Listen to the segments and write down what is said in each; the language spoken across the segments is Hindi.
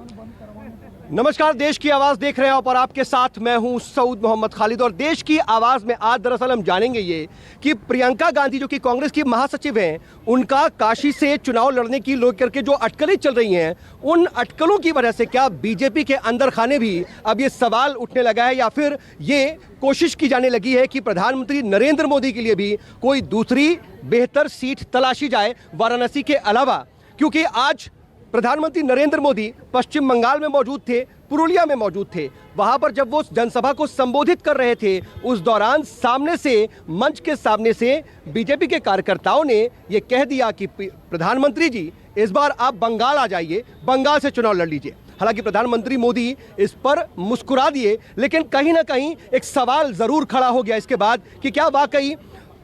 नमस्कार, देश की आवाज देख रहे हैं आप और आपके साथ मैं हूं सऊद मोहम्मद खालिद। और देश की आवाज में आज दरअसल हम जानेंगे ये कि प्रियंका गांधी जो कि कांग्रेस की महासचिव हैं, उनका काशी से चुनाव लड़ने की लेकर के जो अटकलें चल रही हैं, उन अटकलों की वजह से क्या बीजेपी के अंदर खाने भी अब ये सवाल उठने लगा है या फिर ये कोशिश की जाने लगी है कि प्रधानमंत्री नरेंद्र मोदी के लिए भी कोई दूसरी बेहतर सीट तलाशी जाए वाराणसी के अलावा। क्योंकि आज प्रधानमंत्री नरेंद्र मोदी पश्चिम बंगाल में मौजूद थे, पुरुलिया में मौजूद थे। वहां पर जब वो जनसभा को संबोधित कर रहे थे, उस दौरान सामने से, मंच के सामने से बीजेपी के कार्यकर्ताओं ने ये कह दिया कि प्रधानमंत्री जी इस बार आप बंगाल आ जाइए, बंगाल से चुनाव लड़ लीजिए। हालांकि प्रधानमंत्री मोदी इस पर मुस्कुरा दिए, लेकिन कहीं ना कहीं एक सवाल जरूर खड़ा हो गया इसके बाद कि क्या वाकई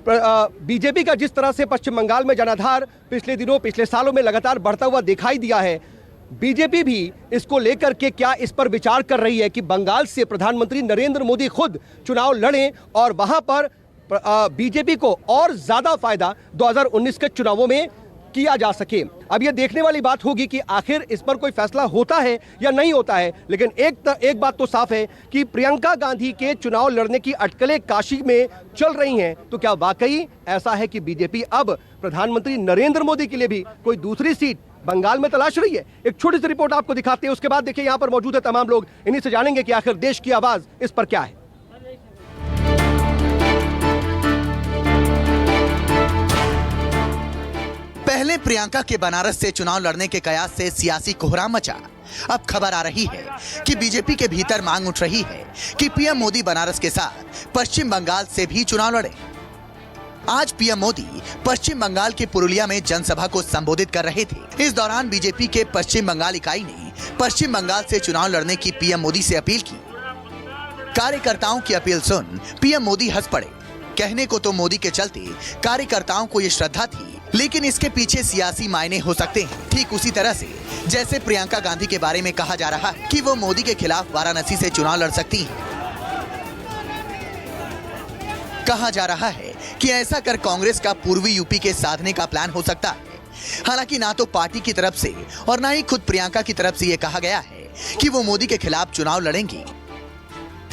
बीजेपी का जिस तरह से पश्चिम बंगाल में जनाधार पिछले दिनों, पिछले सालों में लगातार बढ़ता हुआ दिखाई दिया है, बीजेपी भी इसको लेकर के क्या इस पर विचार कर रही है कि बंगाल से प्रधानमंत्री नरेंद्र मोदी खुद चुनाव लड़ें और वहां पर बीजेपी को और ज्यादा फायदा 2019 के चुनावों में किया जा सके। अब यह देखने वाली बात होगी कि आखिर इस पर कोई फैसला होता है या नहीं होता है। लेकिन एक बात तो साफ है कि प्रियंका गांधी के चुनाव लड़ने की अटकलें काशी में चल रही हैं, तो क्या वाकई ऐसा है कि बीजेपी अब प्रधानमंत्री नरेंद्र मोदी के लिए भी कोई दूसरी सीट बंगाल में तलाश रही है? एक छोटी सी रिपोर्ट आपको दिखाते हैं, उसके बाद देखिए यहाँ पर मौजूद है तमाम लोग, इन्हीं से जानेंगे कि आखिर देश की आवाज इस पर क्या है। पहले प्रियंका के बनारस से चुनाव लड़ने के कयास से सियासी कोहराम मचा। अब खबर आ रही है कि बीजेपी के भीतर मांग उठ रही है कि पीएम मोदी बनारस के साथ पश्चिम बंगाल से भी चुनाव लड़े। आज पीएम मोदी पश्चिम बंगाल के पुरुलिया में जनसभा को संबोधित कर रहे थे। इस दौरान बीजेपी के पश्चिम बंगाल इकाई ने पश्चिम बंगाल से चुनाव लड़ने की पीएम मोदी से अपील की। कार्यकर्ताओं की अपील सुन पीएम मोदी हंस पड़े। कहने को तो मोदी के चलते कार्यकर्ताओं को ये श्रद्धा थी, लेकिन इसके पीछे सियासी मायने हो सकते हैं। ठीक उसी तरह से जैसे प्रियंका गांधी के बारे में कहा जा रहा है कि वो मोदी के खिलाफ वाराणसी से चुनाव लड़ सकती हैं। कहा जा रहा है कि ऐसा कर कांग्रेस का पूर्वी यूपी के साधने का प्लान हो सकता है। हालांकि ना तो पार्टी की तरफ से और ना ही खुद प्रियंका की तरफ से यह कहा गया है कि वो मोदी के खिलाफ चुनाव लड़ेंगी।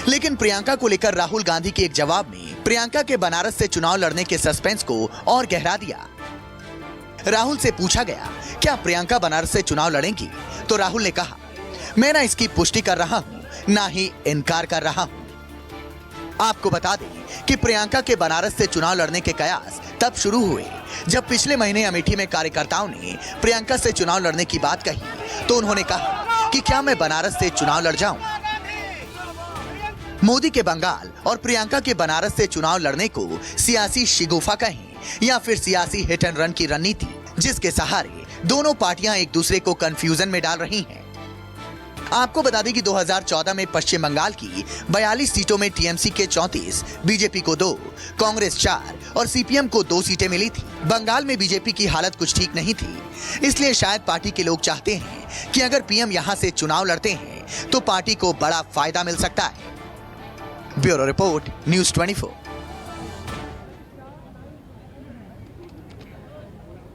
लेकिन प्रियंका को लेकर राहुल गांधी के एक जवाब में प्रियंका के बनारस से चुनाव लड़ने के सस्पेंस को और गहरा दिया। राहुल से पूछा गया, क्या प्रियंका बनारस से चुनाव लड़ेंगी? तो राहुल ने कहा, मैं ना इसकी पुष्टि कर रहा हूं, ना ही इनकार कर रहा हूं। आपको बता दें कि प्रियंका के बनारस से चुनाव लड़ने के कयास तब शुरू हुए जब पिछले महीने अमेठी में कार्यकर्ताओं ने प्रियंका से चुनाव लड़ने की बात कही तो उन्होंने कहा कि क्या मैं बनारस से चुनाव लड़ जाऊं? मोदी के बंगाल और प्रियंका के बनारस से चुनाव लड़ने को सियासी शिगुफा कहें या फिर सियासी हिट एंड रन की रणनीति, जिसके सहारे दोनों पार्टियां एक दूसरे को कंफ्यूजन में डाल रही हैं। आपको बता दें कि 2014 में पश्चिम बंगाल की 42 सीटों में टीएमसी के 34, बीजेपी को 2, कांग्रेस 4 और सीपीएम को 2 सीटें मिली थी। बंगाल में बीजेपी की हालत कुछ ठीक नहीं थी, इसलिए शायद पार्टी के लोग चाहते हैं कि अगर पीएम यहां से चुनाव लड़ते हैं तो पार्टी को बड़ा फायदा मिल सकता है। Bureau report, news 24।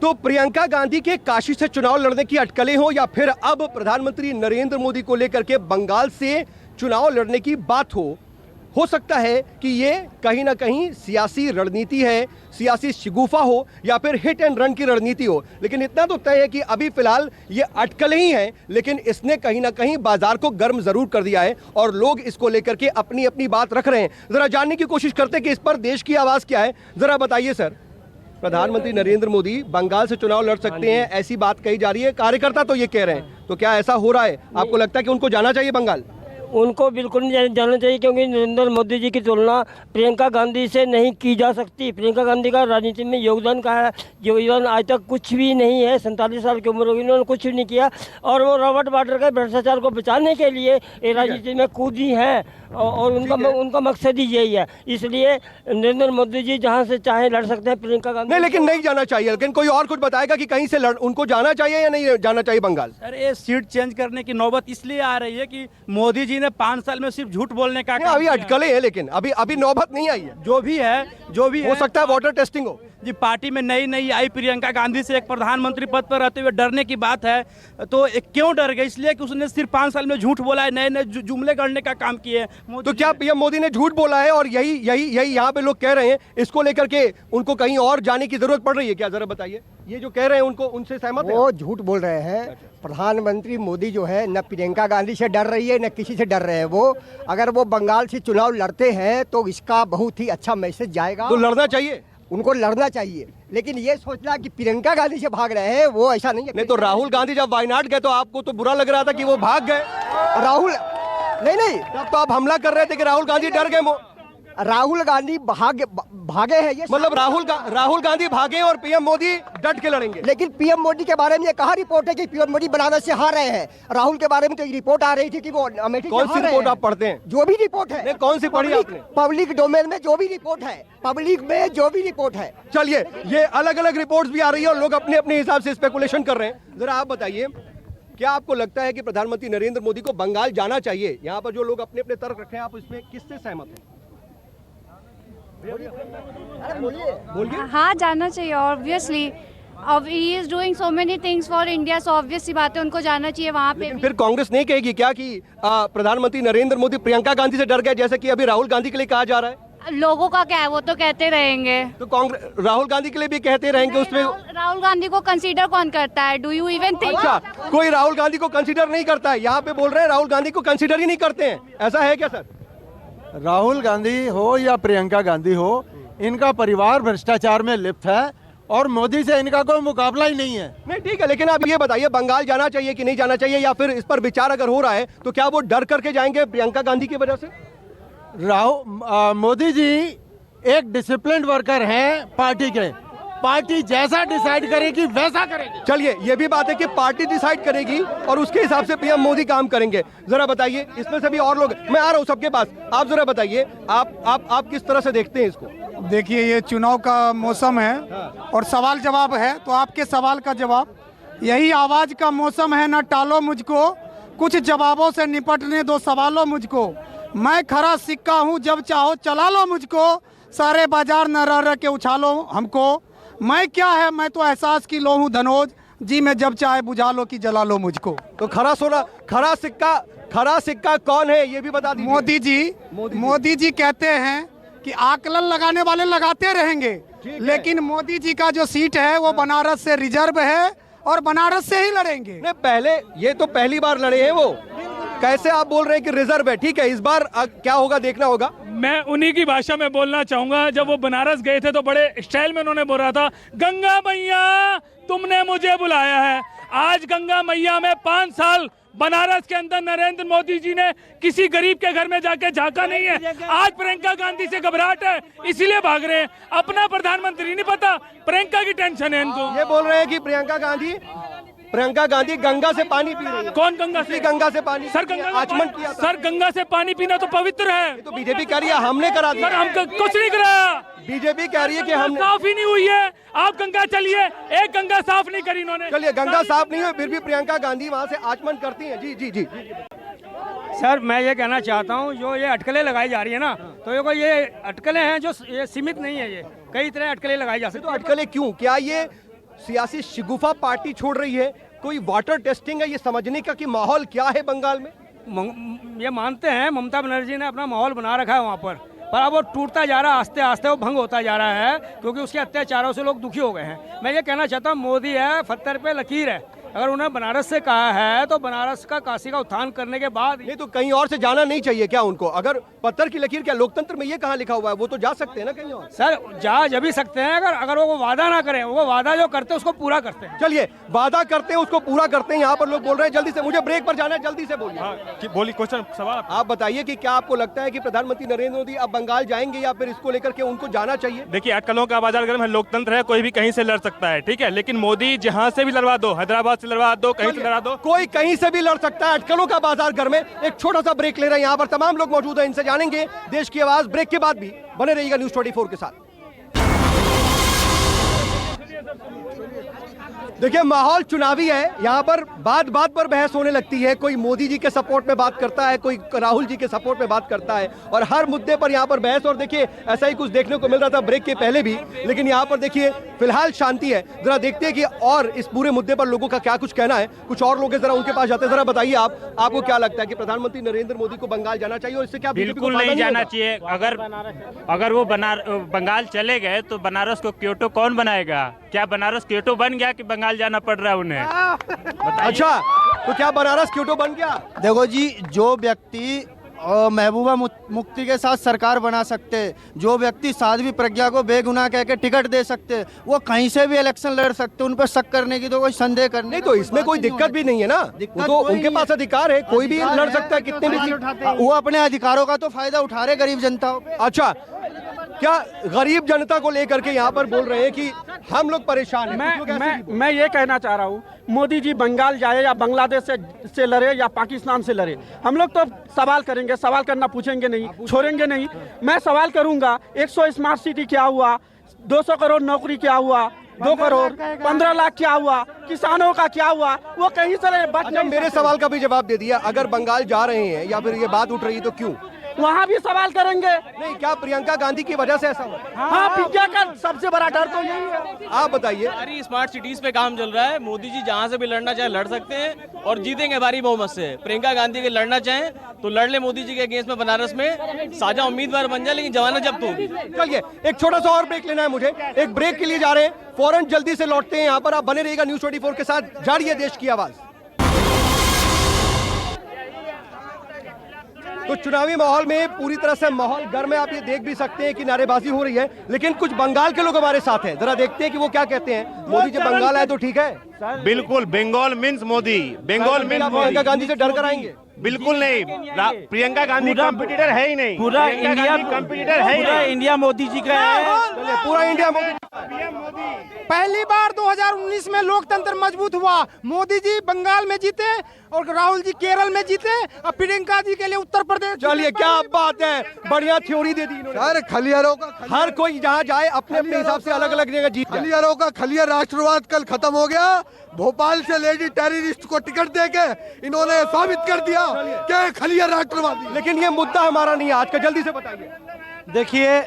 तो प्रियंका गांधी के काशी से चुनाव लड़ने की अटकलें हो या फिर अब प्रधानमंत्री नरेंद्र मोदी को लेकर के बंगाल से चुनाव लड़ने की बात हो सकता है कि ये कहीं ना कहीं सियासी रणनीति है, सियासी शिगुफा हो या फिर हिट एंड रन की रणनीति हो। लेकिन इतना तो तय है कि अभी फिलहाल ये अटकलें ही हैं, लेकिन इसने कहीं ना कहीं बाजार को गर्म जरूर कर दिया है और लोग इसको लेकर के अपनी अपनी बात रख रहे हैं। जरा जानने की कोशिश करते हैं कि इस पर देश की आवाज क्या है। जरा बताइए सर, प्रधानमंत्री नरेंद्र मोदी बंगाल से चुनाव लड़ सकते हैं, ऐसी बात कही जा रही है, कार्यकर्ता तो ये कह रहे हैं, तो क्या ऐसा हो रहा है? आपको लगता है कि उनको जाना चाहिए बंगाल? उनको बिल्कुल नहीं जाना चाहिए, क्योंकि नरेंद्र मोदी जी की तुलना प्रियंका गांधी से नहीं की जा सकती। प्रियंका गांधी का राजनीति में योगदान का है, योगदान आज तक कुछ भी नहीं है। 47 साल की उम्र होगी, उन्होंने कुछ भी नहीं किया और वो रॉबर्ट वाड्रा के भ्रष्टाचार को बचाने के लिए राजनीति में कूदी हैं और उनका मकसद ही यही है। इसलिए नरेंद्र मोदी जी जहाँ से चाहे लड़ सकते हैं, प्रियंका गांधी नहीं, लेकिन नहीं जाना चाहिए। लेकिन कोई और कुछ बताएगा कि कहीं से उनको जाना चाहिए या नहीं जाना चाहिए बंगाल? सर, ये सीट चेंज करने की नौबत इसलिए आ रही है कि मोदी जी ने 5 साल में सिर्फ झूठ बोलने का अभी अटकलें हैं, लेकिन अभी नौबत नहीं आई है। जो भी है हो सकता है वाटर टेस्टिंग हो। जी पार्टी में नई नई आई प्रियंका गांधी से एक प्रधानमंत्री पद पर रहते हुए डरने की बात है, तो क्यों डर गए? इसलिए कि उसने सिर्फ 5 साल में झूठ बोला है, नए नए जुमले गढ़ने का काम किए। तो क्या पीएम मोदी ने झूठ बोला है और यही यही यही यहाँ पे लोग कह रहे हैं, इसको लेकर के उनको कहीं और जाने की जरूरत पड़ रही है क्या? जरा बताइए, ये जो कह रहे हैं उनको, उनसे सहमत है? वो झूठ बोल रहे हैं। प्रधानमंत्री मोदी जो है न प्रियंका गांधी से डर रही है न किसी से डर रहे हैं। वो अगर वो बंगाल से चुनाव लड़ते हैं तो इसका बहुत ही अच्छा मैसेज जाएगा। तो लड़ना चाहिए, उनको लड़ना चाहिए, लेकिन ये सोचना कि प्रियंका गांधी से भाग रहे हैं वो ऐसा नहीं है। नहीं तो राहुल गांधी जब वायनाड गए तो आपको तो बुरा लग रहा था कि वो भाग गए। राहुल नहीं तब तो आप हमला कर रहे थे कि राहुल गांधी डर गए। राहुल गांधी भागे हैं, ये मतलब राहुल गांधी भागे और पीएम मोदी डट के लड़ेंगे। लेकिन पीएम मोदी के बारे में ये कहा रिपोर्ट है कि पीएम मोदी बनारस से हार रहे हैं? राहुल के बारे में तो एक रिपोर्ट आ रही थी कि वो अमेठी से कौन सी हार रहे रिपोर्ट हैं। आप पढ़ते हैं? जो भी रिपोर्ट है। नहीं, कौन सी पढ़ी आपने? पब्लिक डोमेन में जो भी रिपोर्ट है, पब्लिक में जो भी रिपोर्ट है। चलिए, ये अलग अलग रिपोर्ट्स भी आ रही है और लोग अपने अपने हिसाब से स्पेकुलेशन कर रहे हैं। जरा आप बताइए, क्या आपको लगता है कि प्रधानमंत्री नरेंद्र मोदी को बंगाल जाना चाहिए? यहाँ पर जो लोग अपने अपने तर्क रखे हैं, आप इसमें किससे सहमत हैं? बोलिए। हाँ, जाना चाहिए ऑब्वियसली। अब he is doing so many things for India, so obvious सी बात है उनको जाना चाहिए वहाँ पे लेकिन भी। फिर कांग्रेस नहीं कहेगी क्या कि प्रधानमंत्री नरेंद्र मोदी प्रियंका गांधी से डर गए, जैसे कि अभी राहुल गांधी के लिए कहा जा रहा है? लोगों का क्या है, वो तो कहते रहेंगे। तो कांग्रेस राहुल गांधी के लिए भी कहते रहेंगे उसमें। राहुल गांधी को कंसीडर कौन करता है? Do you even think? अच्छा, कोई राहुल गांधी को कंसीडर नहीं करता है, यहाँ पे बोल रहे हैं राहुल गांधी को कंसीडर ही नहीं करते हैं, ऐसा है क्या सर? राहुल गांधी हो या प्रियंका गांधी हो, इनका परिवार भ्रष्टाचार में लिप्त है और मोदी से इनका कोई मुकाबला ही नहीं है। नहीं ठीक है, लेकिन आप ये बताइए बंगाल जाना चाहिए कि नहीं जाना चाहिए, या फिर इस पर विचार अगर हो रहा है तो क्या वो डर करके जाएंगे प्रियंका गांधी की वजह से? मोदी जी एक डिसिप्लिन वर्कर हैं पार्टी के, पार्टी जैसा डिसाइड करेगी वैसा करेगी। चलिए, ये भी बात है कि पार्टी डिसाइड करेगी और उसके हिसाब से पीएम मोदी काम करेंगे। जरा बताइए, इसमें से भी और लोग, मैं आ रहा हूँ सबके पास, आप जरा बताइए आप किस तरह से देखते हैं इसको? देखिए, ये चुनाव का मौसम है और सवाल जवाब है, तो आपके सवाल का जवाब, यही आवाज का मौसम है। ना टालो मुझको, कुछ जवाबों से निपटने दो सवालों मुझको। मैं खरा सिक्का हूँ, जब चाहो चला लो मुझको। सारे बाजार न रह रह के उछालो हमको। मैं क्या है, मैं तो एहसास की लो हूँ धनोज जी, मैं जब चाहे बुझा लो कि जला लो मुझको। तो खरा सिक्का कौन है ये भी बता दीजिए। मोदी जी कहते हैं कि आकलन लगाने वाले लगाते रहेंगे, लेकिन मोदी जी का जो सीट है वो बनारस से रिजर्व है और बनारस से ही लड़ेंगे। नहीं, पहले ये तो पहली बार लड़े हैं वो, कैसे आप बोल रहे हैं कि रिजर्व है? ठीक है, इस बार क्या होगा देखना होगा। मैं उन्हीं की भाषा में बोलना चाहूंगा। जब वो बनारस गए थे तो बड़े स्टाइल में उन्होंने बोला था, गंगा मैया तुमने मुझे बुलाया है। आज गंगा मैया में 5 साल बनारस के अंदर नरेंद्र मोदी जी ने किसी गरीब के घर में जाके झांका नहीं है। आज प्रियंका गांधी से घबराहट है, इसीलिए भाग रहे हैं। अपना प्रधानमंत्री नहीं पता, प्रियंका की टेंशन है इनको। ये बोल रहे हैं कि प्रियंका गांधी गंगा से पानी पी रही है। कौन गंगा से? गंगा से पानी सर, आचमन किया था। सर, गंगा से पानी पीना तो पवित्र है। तो बीजेपी कह रही है हमने करा दिया। सर, हम कुछ नहीं कराया। बीजेपी कह रही है कि हम साफ ही नहीं हुई है। आप गंगा चलिए, एक गंगा साफ नहीं करी इन्होंने। चलिए, गंगा साफ नहीं हुई, फिर भी प्रियंका गांधी वहां से आचमन करती हैं। जी जी जी। सर, मैं ये कहना चाहता हूँ, जो ये अटकलें लगाई जा रही है ना, तो ये अटकलें हैं जो ये सीमित नहीं है, ये कई तरह अटकलें लगाई जा सकती तो अटकलें क्यों? क्या ये सियासी शिगुफा पार्टी छोड़ रही है? कोई वाटर टेस्टिंग है? ये समझने का कि माहौल क्या है बंगाल में? ये मानते हैं ममता बनर्जी ने अपना माहौल बना रखा है वहाँ पर अब वो टूटता जा रहा है, आस्ते आस्ते वो भंग होता जा रहा है, क्योंकि उसके अत्याचारों से लोग दुखी हो गए हैं। मैं ये कहना चाहता हूँ, मोदी है पत्थर पे लकीर है। अगर उन्हें बनारस से कहा है तो बनारस का काशी का उत्थान करने के बाद नहीं तो कहीं और से जाना नहीं चाहिए क्या उनको? अगर पत्थर की लकीर, क्या लोकतंत्र में ये कहाँ लिखा हुआ है? वो तो जा सकते हैं ना कहीं और। सर, जा जब भी सकते हैं, अगर वो वादा ना करें, वो वादा जो करते हैं उसको पूरा करते हैं। चलिए, वादा करते हैं उसको पूरा करते हैं। यहाँ पर लोग बोल रहे हैं जल्दी से, मुझे ब्रेक पर जाना है, जल्दी से बोलिए। बोलिए, क्वेश्चन सवाल आप बताइए कि क्या आपको लगता है कि प्रधानमंत्री नरेंद्र मोदी अब बंगाल जाएंगे या फिर इसको लेकर के उनको जाना चाहिए? देखिए, अटकलों का बाजार गर्म है, लोकतंत्र है, कोई भी कहीं से लड़ सकता है, ठीक है, लेकिन मोदी जहां से भी लड़वा दो, हैदराबाद से लड़वा दो, कहीं से लड़ा दो, कोई कहीं से भी लड़ सकता है। अटकलों का बाजार गर्म है। एक छोटा सा ब्रेक ले रहे हैं, यहाँ पर तमाम लोग मौजूद हैं, इनसे जानेंगे देश की आवाज। ब्रेक के बाद भी बने रहिएगा न्यूज़ 24 के साथ। देखिए माहौल चुनावी है, यहाँ पर बात बात पर बहस होने लगती है। कोई मोदी जी के सपोर्ट में बात करता है, कोई राहुल जी के सपोर्ट में बात करता है, और हर मुद्दे पर यहाँ पर बहस। और देखिए ऐसा ही कुछ देखने को मिल रहा था ब्रेक के पहले भी, लेकिन यहाँ पर देखिए फिलहाल शांति है। जरा देखते हैं कि और इस पूरे मुद्दे पर लोगों का क्या कुछ कहना है। कुछ और लोग हैं, जरा उनके पास जाते हैं। जरा बताइए आपको क्या लगता है कि प्रधानमंत्री नरेंद्र मोदी को बंगाल जाना चाहिए, और इससे क्या बिल्कुल नहीं जाना चाहिए। अगर वो बंगाल चले गए तो बनारस को क्योटो कौन बनाएगा? क्या बनारस क्योटो बन गया कि बंगाल जाना पड़ रहा है उन्हें? अच्छा, तो क्या बनारस क्योटो बन गया? देखो जी, जो व्यक्ति महबूबा मुफ्ती के साथ सरकार बना सकते, जो व्यक्ति साध्वी प्रज्ञा को बेगुनाह कह के टिकट दे सकते, वो कहीं से भी इलेक्शन लड़ सकते। उन पर शक करने की तो कोई संदेह करने नहीं, तो इसमें कोई दिक्कत भी नहीं है ना। वो तो उनके पास अधिकार है, कोई भी लड़ सकता है, कितने भी। वो अपने अधिकारों का तो फायदा उठा रहे गरीब जनता पे। अच्छा, क्या गरीब जनता को लेकर के यहाँ पर बोल रहे हैं कि हम लोग परेशान हैं? मैं ये कहना चाह रहा हूँ, मोदी जी बंगाल जाए या बांग्लादेश से लड़े या पाकिस्तान से लड़े, हम लोग तो सवाल करेंगे, सवाल करना पूछेंगे नहीं, छोड़ेंगे नहीं। मैं सवाल करूंगा, 100 स्मार्ट सिटी क्या हुआ, 200 करोड़ नौकरी क्या हुआ, 2 करोड़ 15 लाख क्या हुआ, किसानों का क्या हुआ, वो कहीं से बच नहीं। मेरे सवाल का भी जवाब दे दिया। अगर बंगाल जा रहे हैं या फिर ये बात उठ रही है तो क्यों? वहाँ भी सवाल करेंगे। नहीं, क्या प्रियंका गांधी की वजह से ऐसा हुआ? हाँ, प्रियंका का सबसे बड़ा डर तो यही है। आप बताइए। सारी स्मार्ट सिटीज पे काम चल रहा है। मोदी जी जहाँ से भी लड़ना चाहे लड़ सकते हैं और जीतेंगे भारी बहुमत से। प्रियंका गांधी के लड़ना चाहें तो लड़ ले मोदी जी के अगेंस्ट में बनारस में, साझा उम्मीदवार बन जाए, लेकिन जमानत जब्त होगी। चलिए एक छोटा सा और ब्रेक लेना है मुझे, एक ब्रेक के लिए जा रहे हैं, फौरन जल्दी से लौटते हैं। यहाँ पर आप बने रहिएगा न्यूज़ 24 के साथ, जारी है देश की आवाज। तो चुनावी माहौल में पूरी तरह से माहौल गर्म है, आप ये देख भी सकते हैं कि नारेबाजी हो रही है, लेकिन कुछ बंगाल के लोग हमारे साथ हैं। जरा देखते हैं कि वो क्या कहते हैं। मोदी जब बंगाल आए तो ठीक है? बिल्कुल, बंगाल मीन्स मोदी, बंगाल मीन्स प्रियंका गांधी से डर कर आएंगे? बिल्कुल नहीं। प्रियंका गांधी कंपटीटर है ही नहीं। पूरा इंडिया कंपटीटर है, पूरा इंडिया मोदी जी का है। पूरा इंडिया मोदी। पहली बार 2019 में लोकतंत्र मजबूत हुआ। मोदी जी बंगाल में जीते और राहुल जी केरल में जीते, और प्रियंका जी के लिए उत्तर प्रदेश। चलिए क्या बात है, बढ़िया थ्योरी दे दी इन्होंने। अरे खलियारों का हर कोई जहाँ जाए अपने अपने हिसाब से अलग अलग जगह जीत जाए। खलियारों का खलिया राष्ट्रवाद कल खत्म हो गया। भोपाल से लेडी टेररिस्ट को टिकट देके इन्होंने साबित कर दिया कि खलिया राष्ट्रवादी। लेकिन ये मुद्दा हमारा नहीं है आज का, जल्दी से बताइए। देखिए,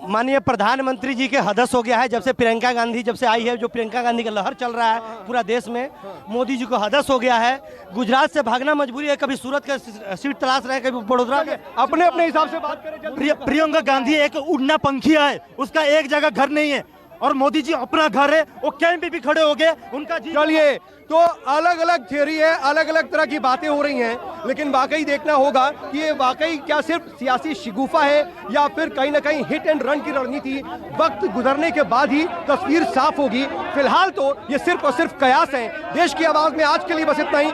माननीय प्रधानमंत्री जी के हदस हो गया है जब से प्रियंका गांधी जब से आई है, जो प्रियंका गांधी का लहर चल रहा है पूरा देश में, मोदी जी को हदस हो गया है। गुजरात से भागना मजबूरी है, कभी सूरत का सीट तलाश रहे, कभी बड़ोदरा के। अपने अपने हिसाब से बात करें। प्रियंका गांधी एक उड़ना पंखी है, उसका एक जगह घर नहीं है, और मोदी जी अपना घर है, वो कैंप पे भी खड़े हो गए उनका। चलिए, तो अलग अलग थ्योरी है, अलग अलग तरह की बातें हो रही हैं, लेकिन वाकई देखना होगा कि ये वाकई क्या सिर्फ सियासी शिगुफा है या फिर कहीं ना कहीं हिट एंड रन की रणनीति। वक्त गुजरने के बाद ही तस्वीर साफ होगी। फिलहाल तो ये सिर्फ और सिर्फ कयास है। देश की आवाज में आज के लिए बस इतना ही।